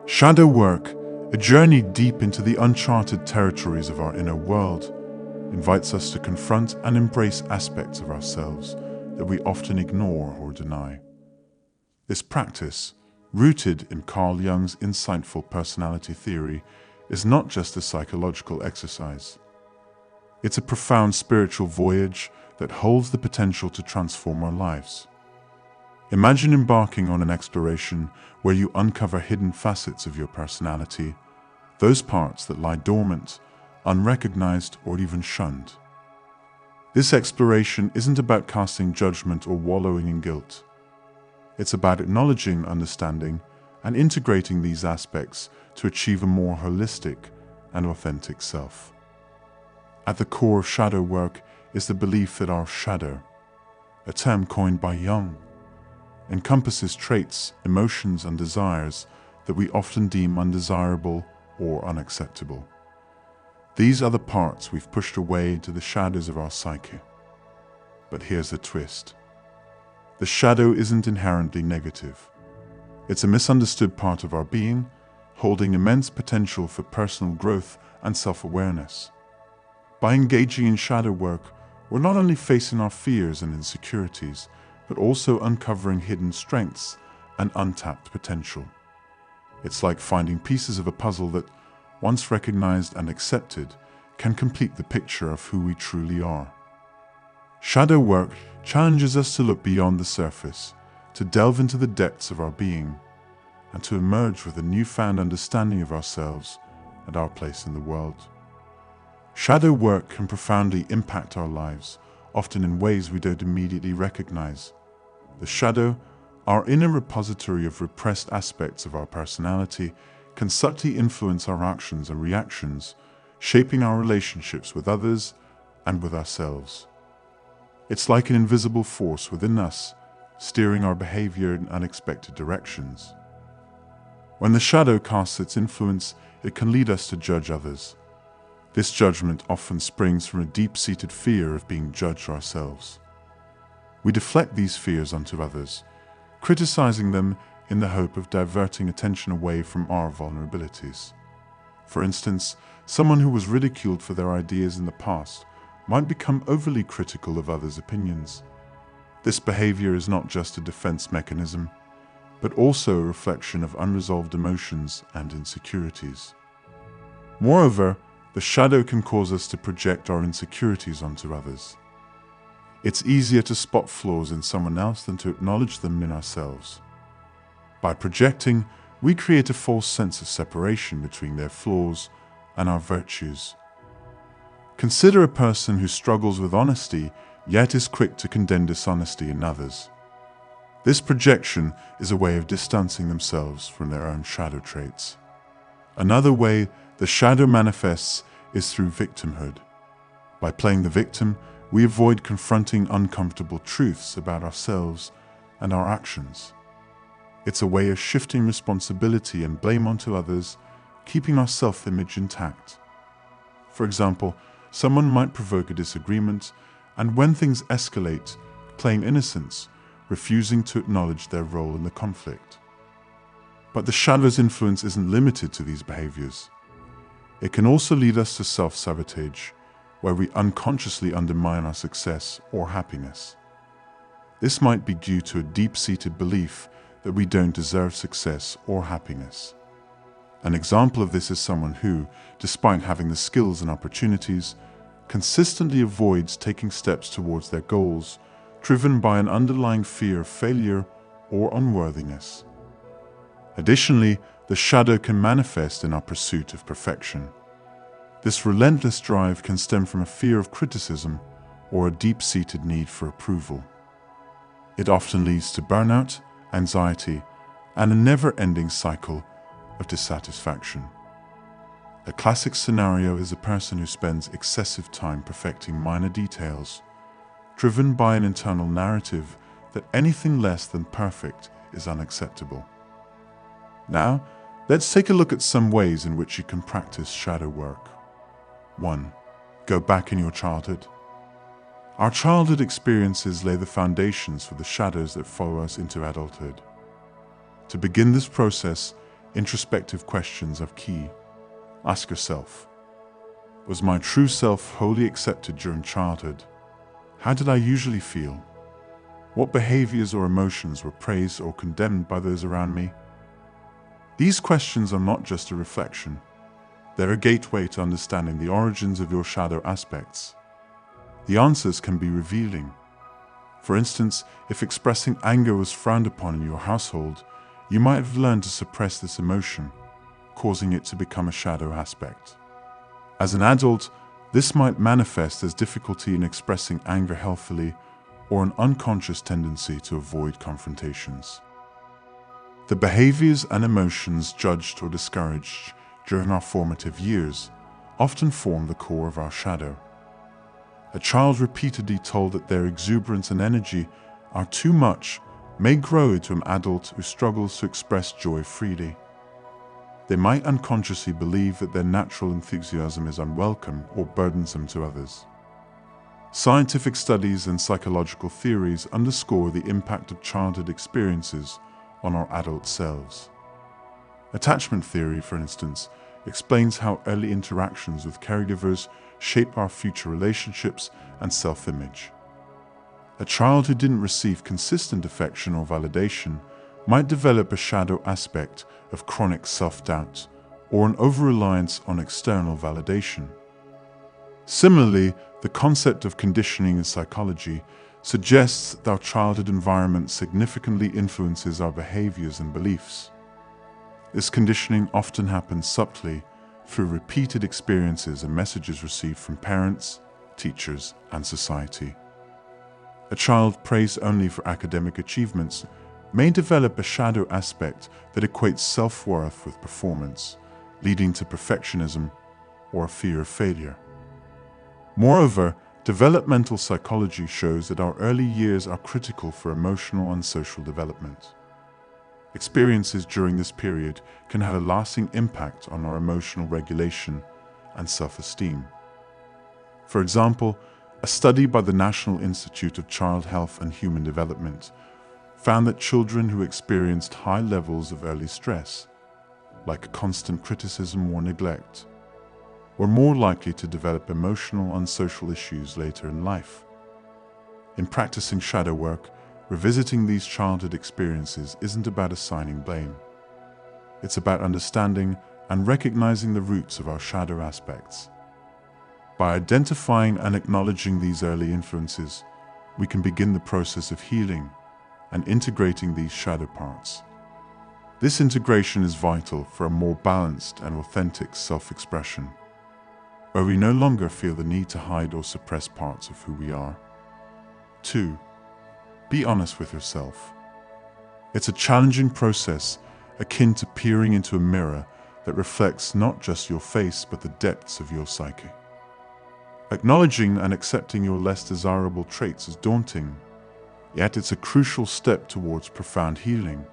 Shadow work, a journey deep into the uncharted territories of our inner world, invites us to confront and embrace aspects of ourselves that we often ignore or deny. This practice, rooted in Carl Jung's insightful personality theory, is not just a psychological exercise. It's a profound spiritual voyage that holds the potential to transform our lives. Imagine embarking on an exploration where you uncover hidden facets of your personality, those parts that lie dormant, unrecognized, or even shunned. This exploration isn't about casting judgment or wallowing in guilt. It's about acknowledging, understanding, and integrating these aspects to achieve a more holistic and authentic self. At the core of shadow work is the belief that our shadow, a term coined by Jung, encompasses traits, emotions, and desires that we often deem undesirable or unacceptable. These are the parts we've pushed away into the shadows of our psyche. But here's the twist. The shadow isn't inherently negative. It's a misunderstood part of our being, holding immense potential for personal growth and self-awareness. By engaging in shadow work, we're not only facing our fears and insecurities, but also uncovering hidden strengths and untapped potential. It's like finding pieces of a puzzle that, once recognized and accepted, can complete the picture of who we truly are. Shadow work challenges us to look beyond the surface, to delve into the depths of our being, and to emerge with a newfound understanding of ourselves and our place in the world. Shadow work can profoundly impact our lives, often in ways we don't immediately recognize. The shadow, our inner repository of repressed aspects of our personality, can subtly influence our actions and reactions, shaping our relationships with others and with ourselves. It's like an invisible force within us, steering our behavior in unexpected directions. When the shadow casts its influence, it can lead us to judge others. This judgment often springs from a deep-seated fear of being judged ourselves. We deflect these fears onto others, criticizing them in the hope of diverting attention away from our vulnerabilities. For instance, someone who was ridiculed for their ideas in the past might become overly critical of others' opinions. This behavior is not just a defense mechanism, but also a reflection of unresolved emotions and insecurities. Moreover, the shadow can cause us to project our insecurities onto others. It's easier to spot flaws in someone else than to acknowledge them in ourselves. By projecting, we create a false sense of separation between their flaws and our virtues. Consider a person who struggles with honesty, yet is quick to condemn dishonesty in others. This projection is a way of distancing themselves from their own shadow traits. Another way the shadow manifests is through victimhood. By playing the victim, we avoid confronting uncomfortable truths about ourselves and our actions. It's a way of shifting responsibility and blame onto others, keeping our self-image intact. For example, someone might provoke a disagreement, and when things escalate, claim innocence, refusing to acknowledge their role in the conflict. But the shadow's influence isn't limited to these behaviors. It can also lead us to self-sabotage, where we unconsciously undermine our success or happiness. This might be due to a deep-seated belief that we don't deserve success or happiness. An example of this is someone who, despite having the skills and opportunities, consistently avoids taking steps towards their goals, driven by an underlying fear of failure or unworthiness. Additionally, the shadow can manifest in our pursuit of perfection. This relentless drive can stem from a fear of criticism or a deep-seated need for approval. It often leads to burnout, anxiety, and a never-ending cycle of dissatisfaction. A classic scenario is a person who spends excessive time perfecting minor details, driven by an internal narrative that anything less than perfect is unacceptable. Now, let's take a look at some ways in which you can practice shadow work. 1. Go back in your childhood. Our childhood experiences lay the foundations for the shadows that follow us into adulthood. To begin this process, introspective questions are key. Ask yourself, was my true self wholly accepted during childhood? How did I usually feel? What behaviors or emotions were praised or condemned by those around me? These questions are not just a reflection. They're a gateway to understanding the origins of your shadow aspects. The answers can be revealing. For instance, if expressing anger was frowned upon in your household, you might have learned to suppress this emotion, causing it to become a shadow aspect. As an adult, this might manifest as difficulty in expressing anger healthily or an unconscious tendency to avoid confrontations. The behaviors and emotions judged or discouraged during our formative years often form the core of our shadow. A child repeatedly told that their exuberance and energy are too much may grow into an adult who struggles to express joy freely. They might unconsciously believe that their natural enthusiasm is unwelcome or burdensome to others. Scientific studies and psychological theories underscore the impact of childhood experiences on our adult selves. Attachment theory, for instance, explains how early interactions with caregivers shape our future relationships and self-image. A child who didn't receive consistent affection or validation might develop a shadow aspect of chronic self-doubt or an over-reliance on external validation. Similarly, the concept of conditioning in psychology suggests that our childhood environment significantly influences our behaviors and beliefs. This conditioning often happens subtly through repeated experiences and messages received from parents, teachers, and society. A child praised only for academic achievements may develop a shadow aspect that equates self-worth with performance, leading to perfectionism or a fear of failure. Moreover, developmental psychology shows that our early years are critical for emotional and social development. Experiences during this period can have a lasting impact on our emotional regulation and self-esteem. For example, a study by the National Institute of Child Health and Human Development found that children who experienced high levels of early stress, like constant criticism or neglect, were more likely to develop emotional and social issues later in life. In practicing shadow work, revisiting these childhood experiences isn't about assigning blame. It's about understanding and recognizing the roots of our shadow aspects. By identifying and acknowledging these early influences, we can begin the process of healing and integrating these shadow parts. This integration is vital for a more balanced and authentic self-expression, where we no longer feel the need to hide or suppress parts of who we are. 2. Be honest with yourself. It's a challenging process akin to peering into a mirror that reflects not just your face but the depths of your psyche. Acknowledging and accepting your less desirable traits is daunting, yet it's a crucial step towards profound healing.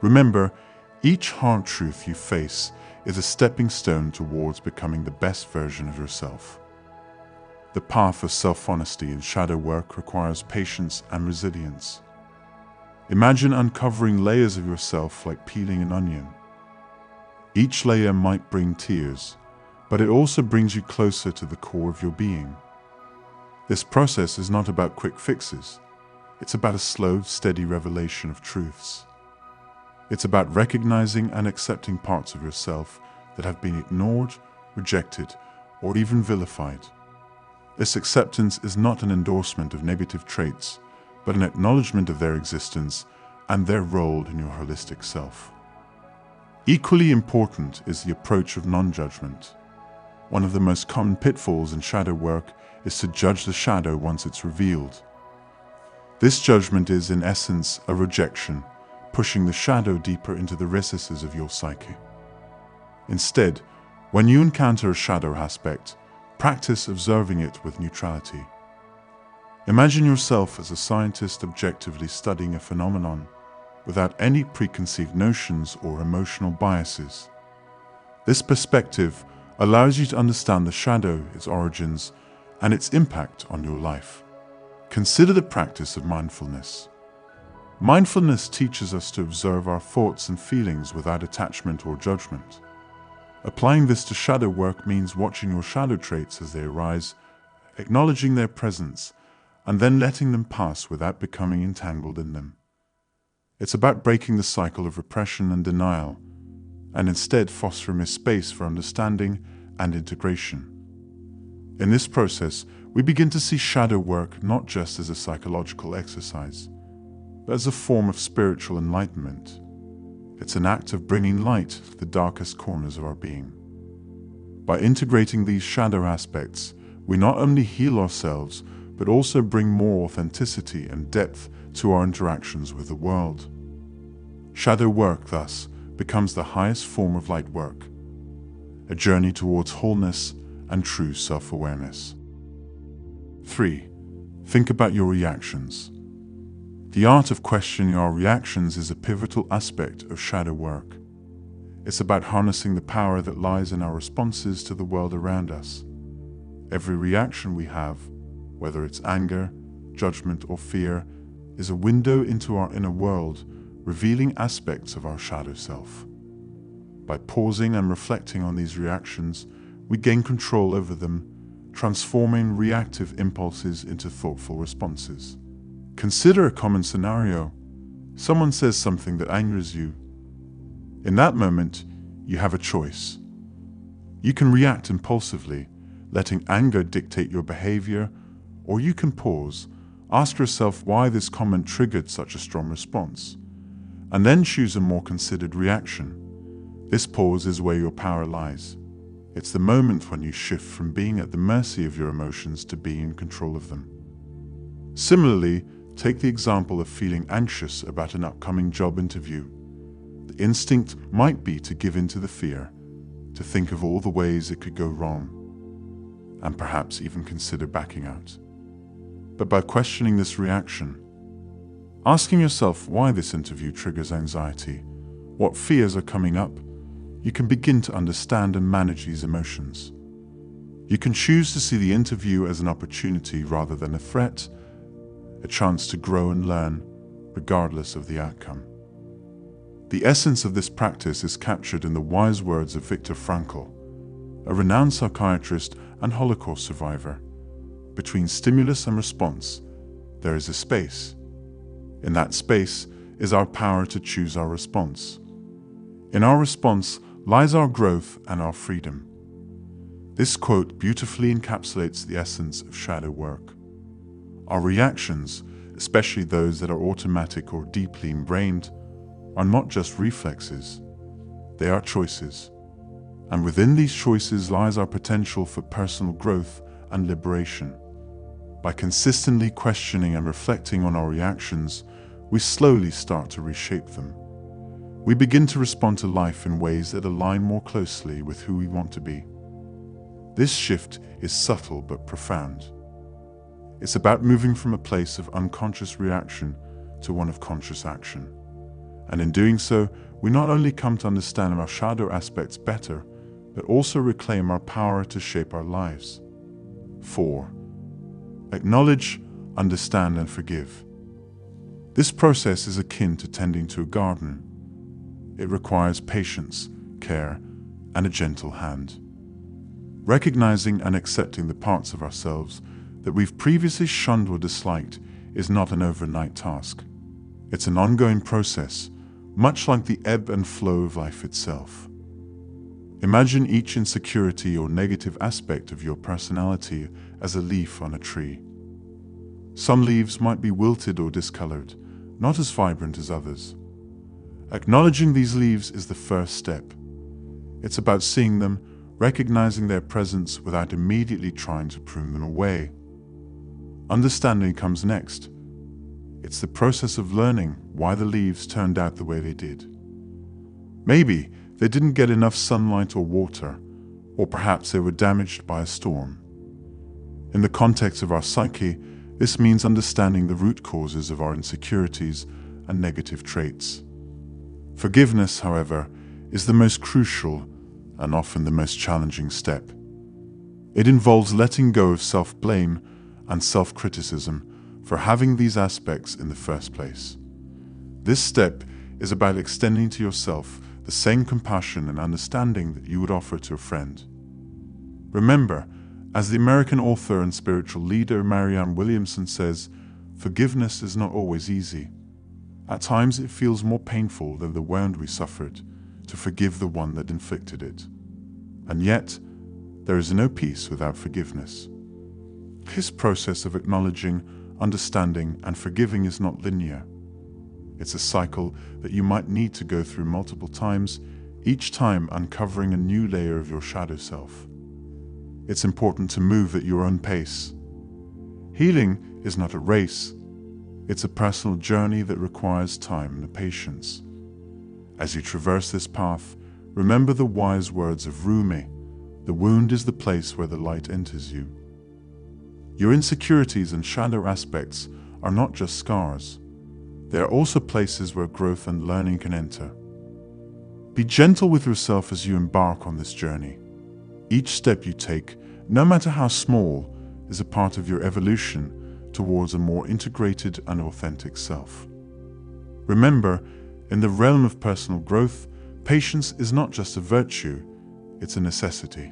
Remember, each hard truth you face is a stepping stone towards becoming the best version of yourself. The path of self-honesty in shadow work requires patience and resilience. Imagine uncovering layers of yourself like peeling an onion. Each layer might bring tears, but it also brings you closer to the core of your being. This process is not about quick fixes. It's about a slow, steady revelation of truths. It's about recognizing and accepting parts of yourself that have been ignored, rejected, or even vilified. This acceptance is not an endorsement of negative traits, but an acknowledgement of their existence and their role in your holistic self. Equally important is the approach of non-judgment. One of the most common pitfalls in shadow work is to judge the shadow once it's revealed. This judgment is, in essence, a rejection, pushing the shadow deeper into the recesses of your psyche. Instead, when you encounter a shadow aspect, practice observing it with neutrality. Imagine yourself as a scientist objectively studying a phenomenon, without any preconceived notions or emotional biases. This perspective allows you to understand the shadow, its origins, and its impact on your life. Consider the practice of mindfulness. Mindfulness teaches us to observe our thoughts and feelings without attachment or judgment. Applying this to shadow work means watching your shadow traits as they arise, acknowledging their presence, and then letting them pass without becoming entangled in them. It's about breaking the cycle of repression and denial, and instead fostering a space for understanding and integration. In this process, we begin to see shadow work not just as a psychological exercise, but as a form of spiritual enlightenment. It's an act of bringing light to the darkest corners of our being. By integrating these shadow aspects, we not only heal ourselves, but also bring more authenticity and depth to our interactions with the world. Shadow work, thus, becomes the highest form of light work, a journey towards wholeness and true self-awareness. 3. Think about your reactions. The art of questioning our reactions is a pivotal aspect of shadow work. It's about harnessing the power that lies in our responses to the world around us. Every reaction we have, whether it's anger, judgment, or fear, is a window into our inner world, revealing aspects of our shadow self. By pausing and reflecting on these reactions, we gain control over them, transforming reactive impulses into thoughtful responses. Consider a common scenario. Someone says something that angers you. In that moment, you have a choice. You can react impulsively, letting anger dictate your behavior, or you can pause, ask yourself why this comment triggered such a strong response, and then choose a more considered reaction. This pause is where your power lies. It's the moment when you shift from being at the mercy of your emotions to being in control of them. Similarly, take the example of feeling anxious about an upcoming job interview. The instinct might be to give in to the fear, to think of all the ways it could go wrong, and perhaps even consider backing out. But by questioning this reaction, asking yourself why this interview triggers anxiety, what fears are coming up, you can begin to understand and manage these emotions. You can choose to see the interview as an opportunity rather than a threat, a chance to grow and learn, regardless of the outcome. The essence of this practice is captured in the wise words of Viktor Frankl, a renowned psychiatrist and Holocaust survivor. Between stimulus and response, there is a space. In that space is our power to choose our response. In our response lies our growth and our freedom. This quote beautifully encapsulates the essence of shadow work. Our reactions, especially those that are automatic or deeply ingrained, are not just reflexes. They are choices. And within these choices lies our potential for personal growth and liberation. By consistently questioning and reflecting on our reactions, we slowly start to reshape them. We begin to respond to life in ways that align more closely with who we want to be. This shift is subtle but profound. It's about moving from a place of unconscious reaction to one of conscious action. And in doing so, we not only come to understand our shadow aspects better, but also reclaim our power to shape our lives. 4. Acknowledge, understand, and forgive. This process is akin to tending to a garden. It requires patience, care, and a gentle hand. Recognizing and accepting the parts of ourselves that we've previously shunned or disliked is not an overnight task. It's an ongoing process, much like the ebb and flow of life itself. Imagine each insecurity or negative aspect of your personality as a leaf on a tree. Some leaves might be wilted or discolored, not as vibrant as others. Acknowledging these leaves is the first step. It's about seeing them, recognizing their presence without immediately trying to prune them away. Understanding comes next. It's the process of learning why the leaves turned out the way they did. Maybe they didn't get enough sunlight or water, or perhaps they were damaged by a storm. In the context of our psyche, this means understanding the root causes of our insecurities and negative traits. Forgiveness, however, is the most crucial and often the most challenging step. It involves letting go of self-blame and self-criticism for having these aspects in the first place. This step is about extending to yourself the same compassion and understanding that you would offer to a friend. Remember, as the American author and spiritual leader Marianne Williamson says, forgiveness is not always easy. At times it feels more painful than the wound we suffered to forgive the one that inflicted it. And yet, there is no peace without forgiveness. This process of acknowledging, understanding, and forgiving is not linear. It's a cycle that you might need to go through multiple times, each time uncovering a new layer of your shadow self. It's important to move at your own pace. Healing is not a race. It's a personal journey that requires time and patience. As you traverse this path, remember the wise words of Rumi: the wound is the place where the light enters you. Your insecurities and shadow aspects are not just scars. They are also places where growth and learning can enter. Be gentle with yourself as you embark on this journey. Each step you take, no matter how small, is a part of your evolution towards a more integrated and authentic self. Remember, in the realm of personal growth, patience is not just a virtue, it's a necessity.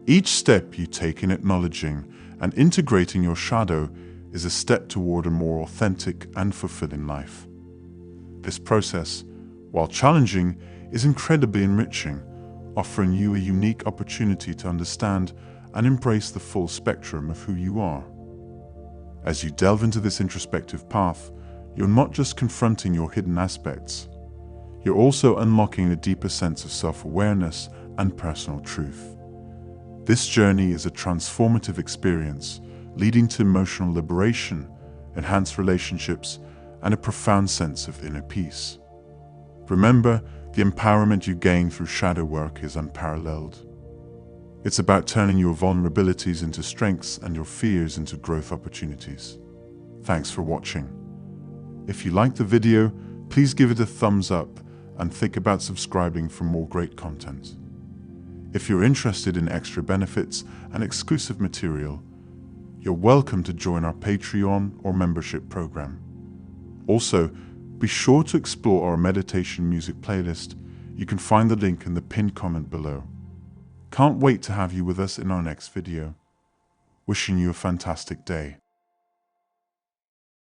Each step you take in acknowledging and integrating your shadow is a step toward a more authentic and fulfilling life. This process, while challenging, is incredibly enriching, offering you a unique opportunity to understand and embrace the full spectrum of who you are. As you delve into this introspective path, you're not just confronting your hidden aspects, you're also unlocking a deeper sense of self-awareness and personal truth. This journey is a transformative experience, leading to emotional liberation, enhanced relationships, and a profound sense of inner peace. Remember, the empowerment you gain through shadow work is unparalleled. It's about turning your vulnerabilities into strengths and your fears into growth opportunities. Thanks for watching. If you liked the video, please give it a thumbs up and think about subscribing for more great content. If you're interested in extra benefits and exclusive material, you're welcome to join our Patreon or membership program. Also, be sure to explore our meditation music playlist. You can find the link in the pinned comment below. Can't wait to have you with us in our next video. Wishing you a fantastic day.